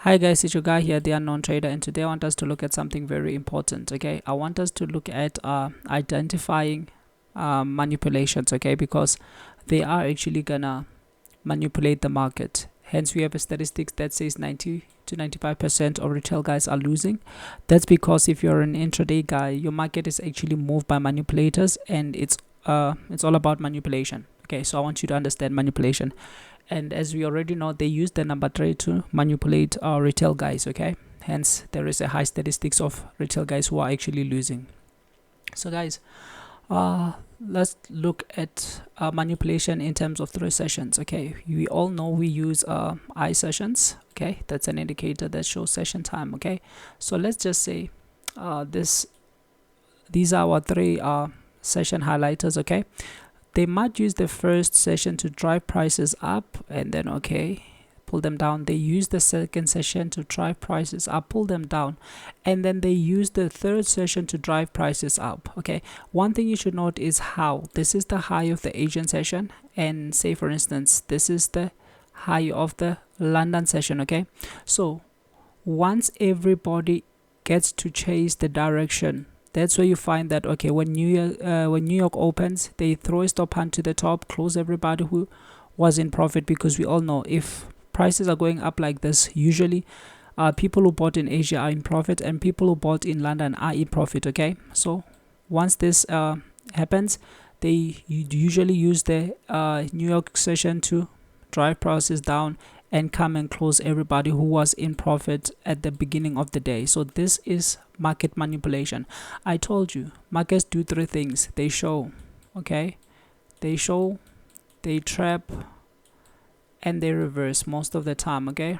Hi guys, it's your guy here, the unknown trader, and today I want us to look at something very important. Okay, I want us to look at identifying manipulations. Okay, because they are actually gonna manipulate the market. Hence, we have a statistics that says 90 to 95% of retail guys are losing. That's because if you're an intraday guy, your market is actually moved by manipulators, and it's all about manipulation. Okay, so I want you to understand manipulation. And as we already know, they use the number trade to manipulate our retail guys. Okay, hence there is a high statistics of retail guys who are actually losing. So guys, let's look at manipulation in terms of 3 sessions. Okay, we all know we use I sessions. Okay, that's an indicator that shows session time. Okay, so let's just say these are our 3 session highlighters. Okay, they might use the first session to drive prices up and then pull them down. They use the second session to drive prices up, pull them down, and then they use the third session to drive prices up. Okay, one thing you should note is how this is the high of the Asian session, and say for instance this is the high of the London session. Okay, so once everybody gets to chase the direction, that's where you find that when New York opens, they throw a stop hunt to the top, close everybody who was in profit, because we all know if prices are going up like this, usually people who bought in Asia are in profit and people who bought in London are in profit. Okay, so once this happens, they usually use the New York session to drive prices down and come and close everybody who was in profit at the beginning of the day. So this is market manipulation. I told you markets do 3 things. They show, they show, they trap, and they reverse most of the time. Okay,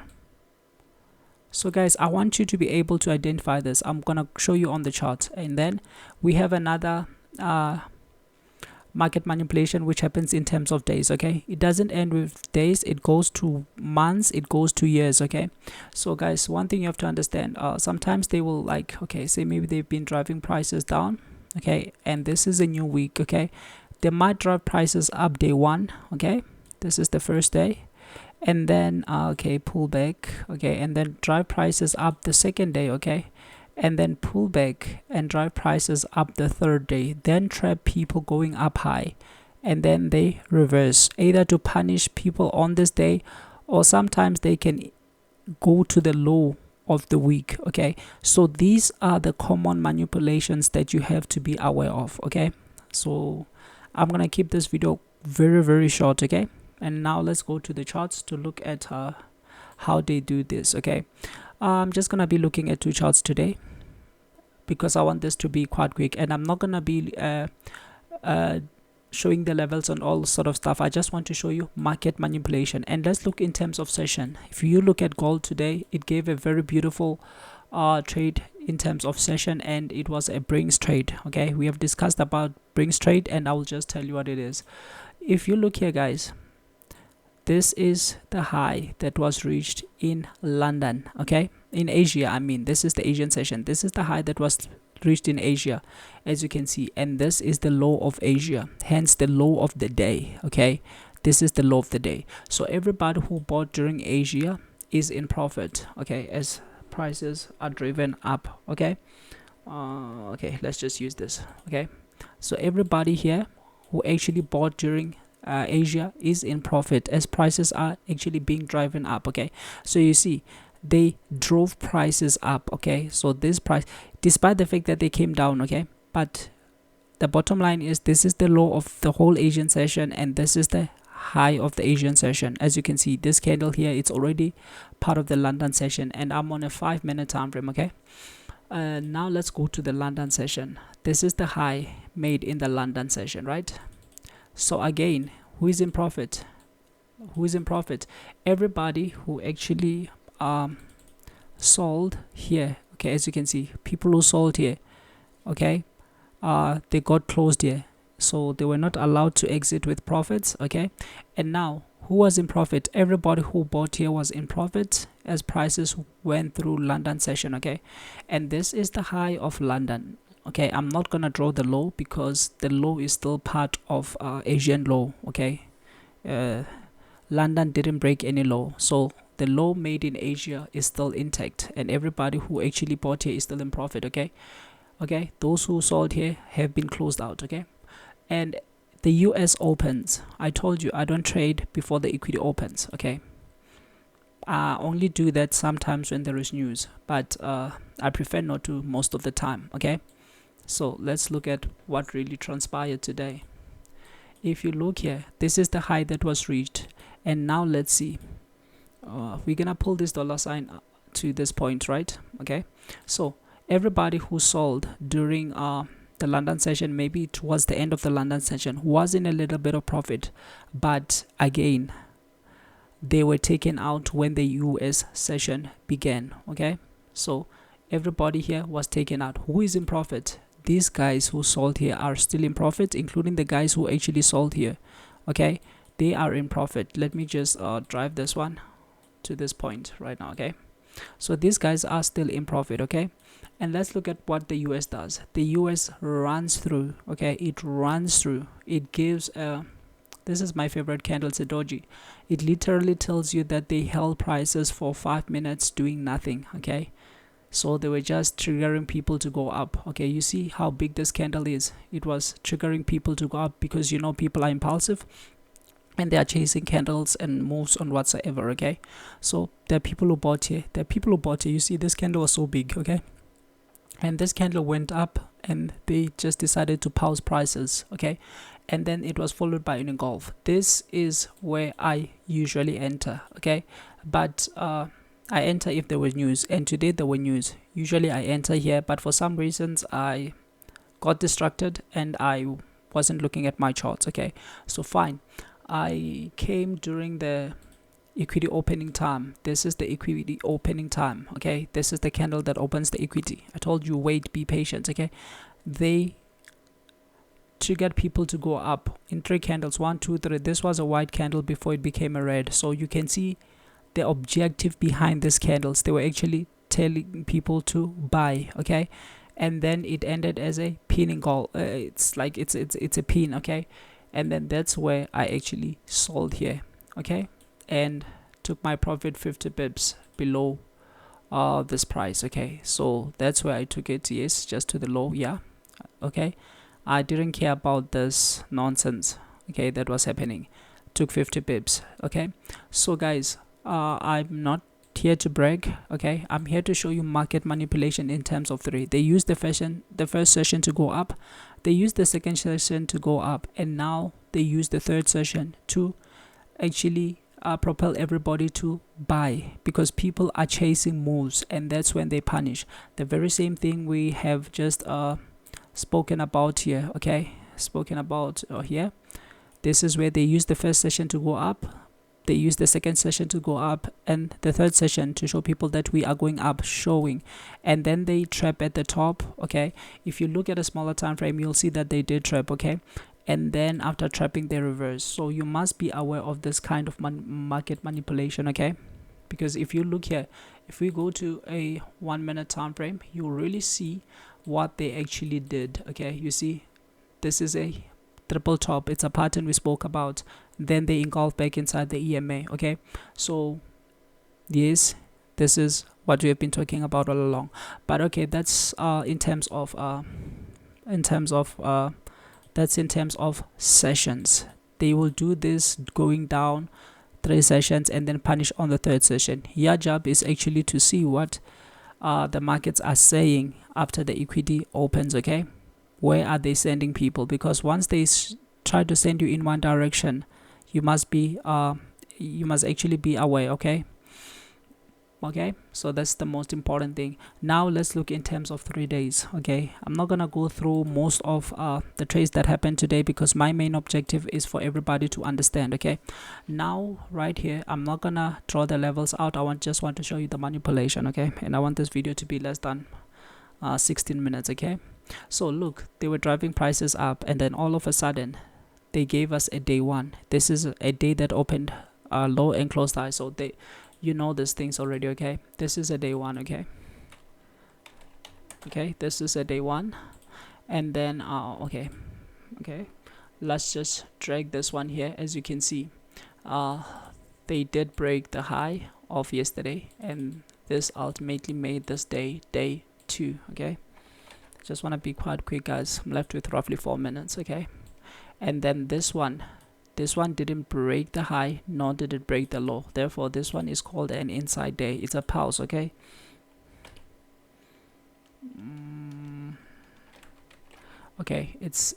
so guys, I want you to be able to identify this. I'm gonna show you on the chart, and then we have another market manipulation which happens in terms of days. Okay, it doesn't end with days, it goes to months, it goes to years. Okay, so guys, one thing you have to understand, sometimes they will say maybe they've been driving prices down, and this is a new week. They might drive prices up day 1. This is the first day, and then pull back, and then drive prices up the second day, and then pull back and drive prices up the third day, then trap people going up high, and then they reverse, either to punish people on this day, or sometimes they can go to the low of the week. So these are the common manipulations that you have to be aware of. So I'm gonna keep this video very short. And now let's go to the charts to look at how they do this. I'm just gonna be looking at 2 charts today because I want this to be quite quick, and I'm not gonna be showing the levels and all sort of stuff. I just want to show you market manipulation. And let's look in terms of session. If you look at gold today, it gave a very beautiful trade in terms of session, and it was a brings trade. We have discussed about brings trade, and I will just tell you what it is. If you look here, guys, this is the high that was reached in London. In Asia, I mean, this is the Asian session. This is the high that was reached in Asia, as you can see, and this is the low of Asia, hence the low of the day. This is the low of the day. So everybody who bought during Asia is in profit, as prices are driven up. Let's just use this. So everybody here who actually bought during Asia is in profit, as prices are actually being driven up. So you see, they drove prices up. So this price, despite the fact that they came down, but the bottom line is this is the low of the whole Asian session, and this is the high of the Asian session. As you can see, this candle here, it's already part of the London session, and I'm on a 5-minute time frame. Now let's go to the London session. This is the high made in the London session, right? So again, who is in profit? Everybody who actually sold here. As you can see, people who sold here, they got closed here, so they were not allowed to exit with profits. And now, who was in profit? Everybody who bought here was in profit, as prices went through London session. And this is the high of London. I'm not gonna draw the low because the low is still part of Asian low. London didn't break any low, so the low made in Asia is still intact, and everybody who actually bought here is still in profit. Okay, those who sold here have been closed out. Okay, and the US opens. I told you I don't trade before the equity opens. Okay, I only do that sometimes when there is news, but I prefer not to most of the time. Okay, so let's look at what really transpired today. If you look here, this is the high that was reached, and now let's see. We're gonna pull this dollar sign to this point, right? Okay, so everybody who sold during the London session, maybe towards the end of the London session, was in a little bit of profit, but again, they were taken out when the US session began. Okay, so everybody here was taken out. Who is in profit? These guys who sold here are still in profit, including the guys who actually sold here. Okay, they are in profit. Let me just drive this one to this point right now. Okay, so these guys are still in profit. Okay, and let's look at what the US does. The US runs through. Okay, it runs through. It gives a, this is my favorite candle, it's a doji. It literally tells you that they held prices for 5 minutes doing nothing. Okay, so they were just triggering people to go up. Okay, you see how big this candle is. It was triggering people to go up because, you know, people are impulsive and they are chasing candles and moves on whatsoever. Okay, so there are people who bought here. You see, this candle was so big. Okay, and this candle went up and they just decided to pause prices. Okay, and then it was followed by an engulf. This is where I usually enter. Okay, but I enter if there was news, and today there were news. Usually I enter here, but for some reasons I got distracted and I wasn't looking at my charts. Okay, so fine, I came during the equity opening time. This is the equity opening time. Okay, this is the candle that opens the equity. I told you, wait, be patient. Okay, they triggered people to go up in 3 candles, 1, 2, 3. This was a white candle before it became a red, so you can see the objective behind these candles. They were actually telling people to buy. Okay, and then it ended as a pinning call. It's like it's a pin. Okay, and then that's where I actually sold here. Okay, and took my profit 50 pips below this price. Okay, so that's where I took it. Yes, just to the low. Yeah, okay, I didn't care about this nonsense. Okay, that was happening. Took 50 pips. Okay, so guys, I'm not here to brag. Okay, I'm here to show you market manipulation in terms of 3. They used the first session to go up, they used the second session to go up, and now they use the third session to actually propel everybody to buy, because people are chasing moves, and that's when they punish. The very same thing we have just spoken about here. Okay, spoken about here. This is where they use the first session to go up, they use the second session to go up, and the third session to show people that we are going up, showing, and then they trap at the top. Okay, if you look at a smaller time frame, you'll see that they did trap. Okay, and then after trapping they reverse. So you must be aware of this kind of market manipulation. Okay, because if you look here, if we go to a 1 minute time frame, you'll really see what they actually did. Okay, you see this is a triple top, it's a pattern we spoke about. Then they engulf back inside the EMA. Okay, so yes, this is what we have been talking about all along. But okay, that's in terms of that's in terms of sessions. They will do this going down 3 sessions and then punish on the 3rd session. Your job is actually to see what the markets are saying after the equity opens. Okay, where are they sending people? Because once they try to send you in one direction, you must actually be aware. Okay, so that's the most important thing. Now let's look in terms of 3 days. Okay, I'm not gonna go through most of the trades that happened today, because my main objective is for everybody to understand. Okay, now right here, I'm not gonna draw the levels out. I just want to show you the manipulation. Okay, and I want this video to be less than 16 minutes. Okay, so look, they were driving prices up, and then all of a sudden they gave us a day 1. This is a day that opened low and closed high, so they, you know, these things already. Okay, this is a day 1. Okay, this is a day 1, and then okay, let's just drag this one here. As you can see, they did break the high of yesterday, and this ultimately made this day 2. Okay, just want to be quite quick, guys. I'm left with roughly 4 minutes. Okay, and then this one didn't break the high, nor did it break the low. Therefore, this one is called an inside day. It's a pause. Okay. Okay, it's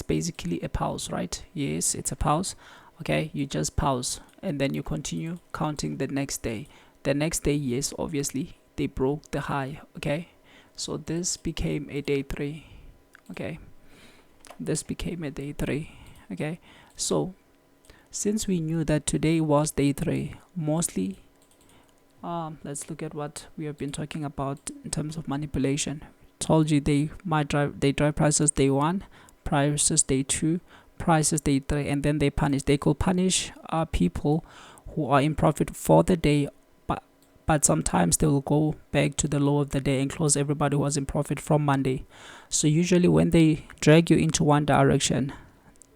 basically a pause, right? Yes, it's a pause. Okay, you just pause and then you continue counting the next day. The next day, yes, obviously they broke the high. Okay, so this became a day 3. Okay, this became a day 3. Okay, so since we knew that today was day 3, mostly let's look at what we have been talking about in terms of manipulation. Told you they drive prices day 1, prices day 2, prices day 3, and then they could punish people who are in profit for the day, but sometimes they will go back to the low of the day and close everybody who was in profit from Monday. So usually when they drag you into one direction,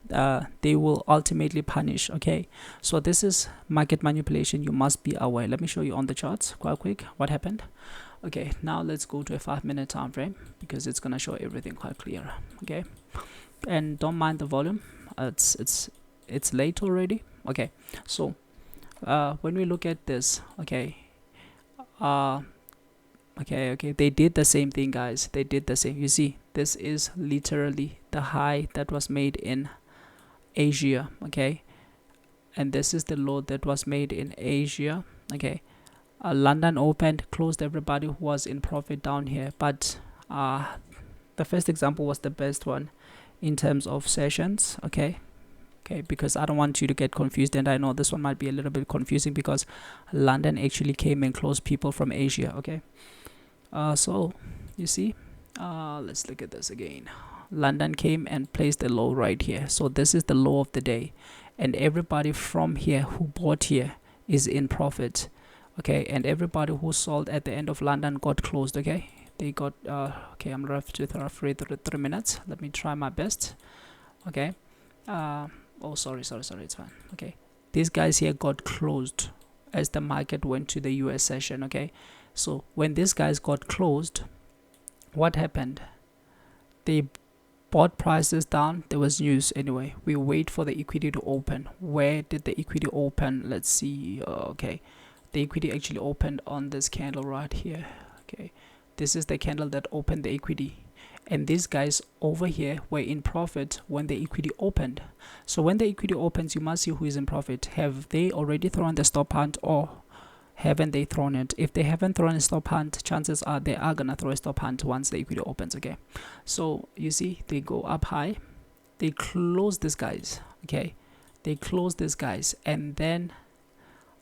they will ultimately punish. Okay, so this is market manipulation. You must be aware. Let me show you on the charts quite quick what happened. Okay, now let's go to a 5-minute time frame because it's gonna show everything quite clear. Okay, and don't mind the volume. It's late already. Okay, so when we look at this, okay, they did the same thing, guys. They did the same. You see, this is literally the high that was made in Asia. Okay, and this is the low that was made in Asia. Okay, London opened, closed everybody who was in profit down here, but the first example was the best one in terms of sessions. Okay, because I don't want you to get confused, and I know this one might be a little bit confusing because London actually came and closed people from Asia. Okay, so you see, let's look at this again. London came and placed a low right here, so this is the low of the day, and everybody from here who bought here is in profit. Okay, and everybody who sold at the end of London got closed. Okay, they got okay, I'm left with roughly 3 minutes. Let me try my best. Okay, oh sorry, it's fine. Okay, these guys here got closed as the market went to the US session. Okay, so when these guys got closed, what happened? They bought prices down. There was news anyway. We wait for the equity to open. Where did the equity open? Let's see. Okay, the equity actually opened on this candle right here. Okay, this is the candle that opened the equity, and these guys over here were in profit when the equity opened. So when the equity opens, you must see who is in profit. Have they already thrown the stop hunt, or haven't they thrown it? If they haven't thrown a stop hunt, chances are they are gonna throw a stop hunt once the equity opens. Okay, so you see they go up high, they close these guys. Okay, they close these guys, and then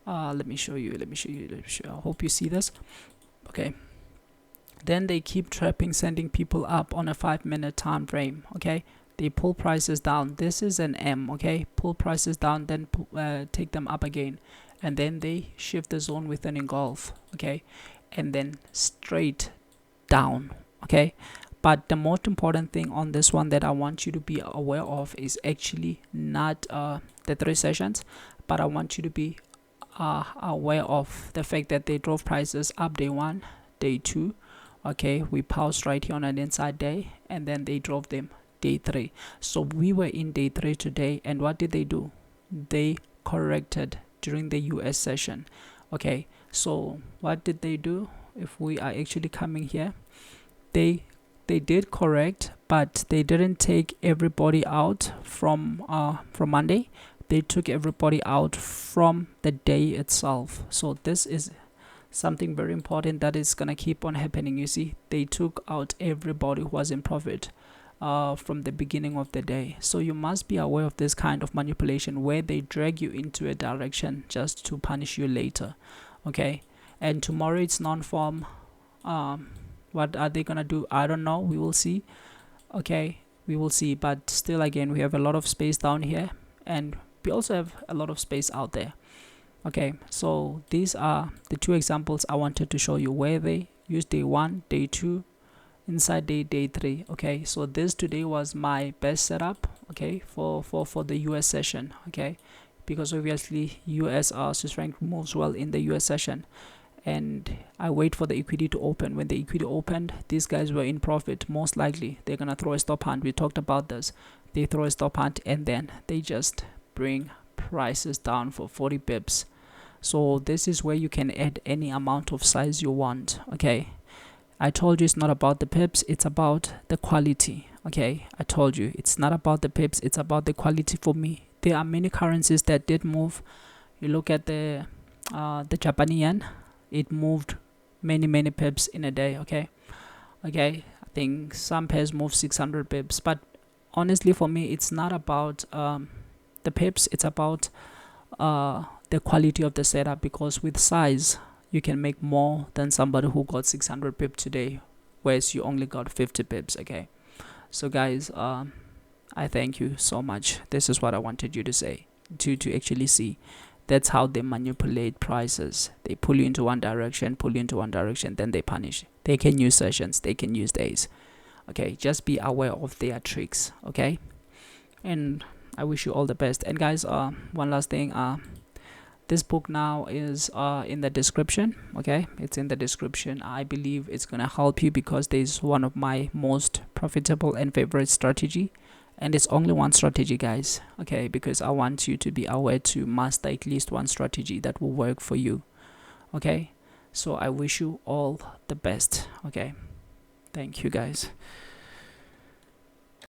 let me show you. I hope you see this. Okay, then they keep trapping, sending people up on a 5-minute time frame. Okay, they pull prices down. This is an M. Okay, pull prices down, then take them up again, and then they shift the zone with an engulf. Okay, and then straight down. Okay, but the most important thing on this one that I want you to be aware of is actually not the 3 sessions, but I want you to be aware of the fact that they drove prices up day 1, day 2. Okay, we paused right here on an inside day, and then they drove them day 3. So we were in day 3 today, and what did they do? They corrected during the US session. Okay, so what did they do? If we are actually coming here, they did correct, but they didn't take everybody out from Monday. They took everybody out from the day itself. So this is something very important that is gonna keep on happening. You see, they took out everybody who was in profit from the beginning of the day. So you must be aware of this kind of manipulation where they drag you into a direction just to punish you later. Okay, and tomorrow it's non-form. What are they gonna do? I don't know. We will see. Okay, we will see, but still, again, we have a lot of space down here, and we also have a lot of space out there. Okay, so these are the 2 examples I wanted to show you where they use day 1, day 2, inside day 3. Okay, so this today was my best setup. Okay, for the US session. Okay, because obviously US Swiss franc moves well in the US session, and I wait for the equity to open. When the equity opened, these guys were in profit. Most likely they're gonna throw a stop hunt. We talked about this. They throw a stop hunt and then they just bring prices down for 40 pips. So this is where you can add any amount of size you want. Okay, I told you it's not about the pips, it's about the quality. Okay, I told you it's not about the pips, it's about the quality. For me, there are many currencies that did move. You look at the Japanese yen, it moved many pips in a day. Okay, I think some pairs move 600 pips, but honestly for me it's not about the pips, it's about the quality of the setup, because with size you can make more than somebody who got 600 pips today, whereas you only got 50 pips. Okay, so guys, I thank you so much. This is what I wanted you to say, to actually see. That's how they manipulate prices. They pull you into one direction, then they punish. They can use sessions, they can use days. Okay, just be aware of their tricks. Okay, and I wish you all the best. And guys, one last thing, this book now is in the description. Okay, it's in the description. I believe it's gonna help you because there's one of my most profitable and favorite strategy, and it's only one strategy, guys. Okay, because I want you to be aware to master at least one strategy that will work for you. Okay, so I wish you all the best. Okay, thank you guys.